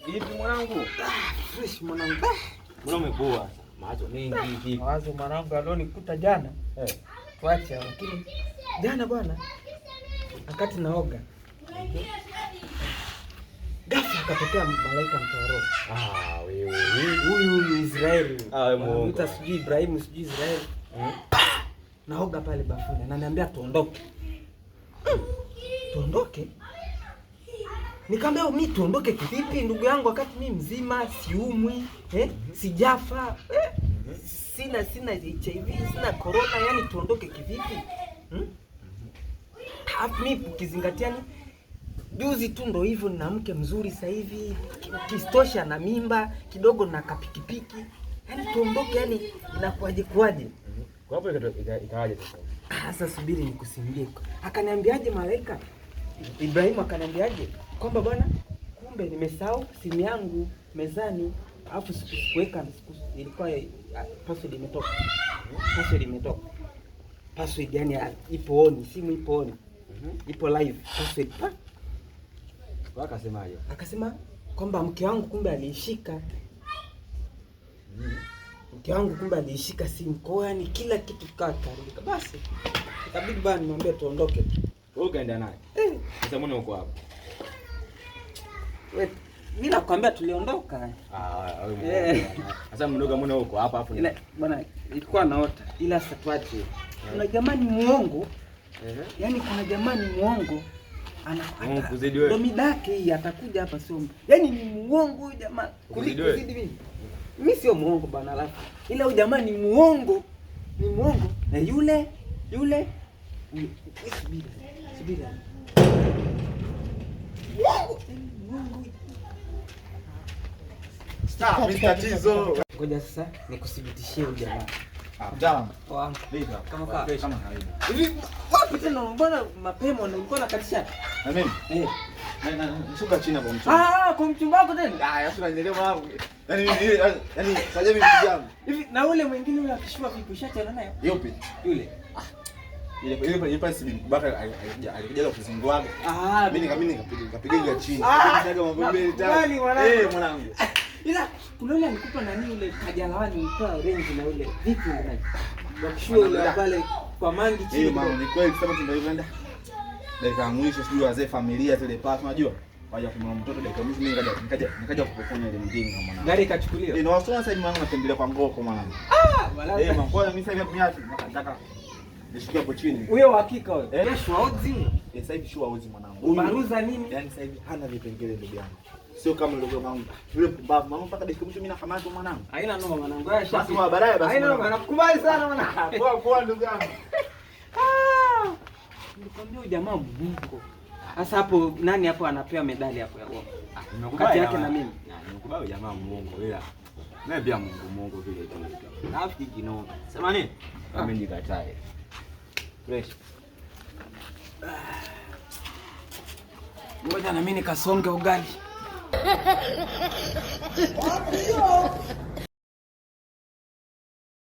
Vipi mwanangu? Fresh mwanangu. Mbona umepoa? Mawazo mengi hivi. Mawazo mwanangu alionikuta jana. Tuache lakini jana bwana wakati naoga. Ghafla akatokea malaika mtoro. Wewe. Huyu Israeli. Wewe muongo. Mta sijui Ibrahim sijui Israeli. Naoga pale bafuni. Ananiambia tuondoke. Tuondoke? Nikamwambia mimi tuondoke kivipi ndugu yangu wakati mimi mzima, siumwi, sijafa, sina HIV, sina corona, yani tuondoke kivipi? Mimi ukizingatia ni juzi tu ndo hivyo nina mke mzuri sasa hivi, kistosha na mimba, kidogo na kapikipiki. Yani tuondoke yani inakuaje kuaje? Kwa hapo ikawaje sasa? Sasa subiri nikusimulie. Akaniambiaje malaika? Ibrahim akaniambiaje? Kwamba bwana kumbe nimesahau simu yangu mezani, alafu sikuweka, ilikuwa password imetoka. Password yani ipo on, simu ipo on. Ipo live password. Kwa akasemaje? Akasema kwamba mke wangu kumbe aliishika. Mke wangu kumbe aliishika simu. Kwa yani kila kitu kikaharibika. Basi ikabidi bwana nimwambie tuondoke tu. Wewe ukaenda naye? Sasa mbona uko hapo? Wewe mimi nakwambia tuliondoka. Wewe. Sasa mdogo mbona uko hapa hapo? Ile bwana ilikuwa naota. Ila sasa tuache. Kuna jamani muongo. Yaani kuna jamani muongo. Kuzidi wewe. Ndio midake hii atakuja hapa sio. Yaani ni muongo huyu jamaa. Kuzidi mimi. Mimi sio muongo bwana alafu. Ila huyu jamaa ni muongo. Ni muongo. Na yule subiri. Stop, Mr. Tizo. Ngoja sasa nikuthibitishie huyu jamaa. Mtaalamu. Kama kawaida. Hivi wapi tena mbona mapema ulikuwa unakatisha? Na mimi? Nishuka chini hapo mchumba. Kwa mchumba wako tena? Sasa unaendelea mwanangu. Yaani sasa hivi mjambo. Hivi na ule mwingine yule akishua vipi ushachana naye? Yupi? Yule. Ile pasi Baka alikuja kuzinguaga. Mimi nikapiga chini. Nikaga mambo mbele tatu. Mwanangu. Ila kuna yule alikupa nani yule kajalawani mtoa range na yule vipi yule? Wakishua yule pale kwa mangi chini. Mama ni kweli sasa tunaienda. Dakika ya mwisho sijui wazee familia zile pasi unajua. Waje kumwona mtoto dakika mwisho mimi nikaja kupokonya ile mjinga mwanangu. Gari ikachukuliwa. Ndio wasoma sasa mwanangu natembelea kwa ngoko mwanangu. Mwanangu mimi sasa hivi nataka nishikia hapo chini. Huyo hakika wewe. Kesho auzi. Sasa hivi shua auzi mwanangu. Baruza nini? Yaani sasa hivi hana vipengele ndugu yangu. Sio kama ndugu yangu. Yule mpumbavu mama mpaka dakika mwisho mimi nakamata mwanangu. Haina noma mwanangu. Basi wa baadaye basi. Haina noma, nakukubali sana mwanangu. Poa ndugu yangu. Nikwambia huyu jamaa Mungu. Sasa hapo nani hapo anapewa medali hapo ya uongo? Nimekubali kati yake na mimi. Nimekubali jamaa Mungu ila mimi pia Mungu vile tu. Rafiki kino. Sema nini? Kama nikatae. Fresh. Ngoja na mimi nikasonge ugali.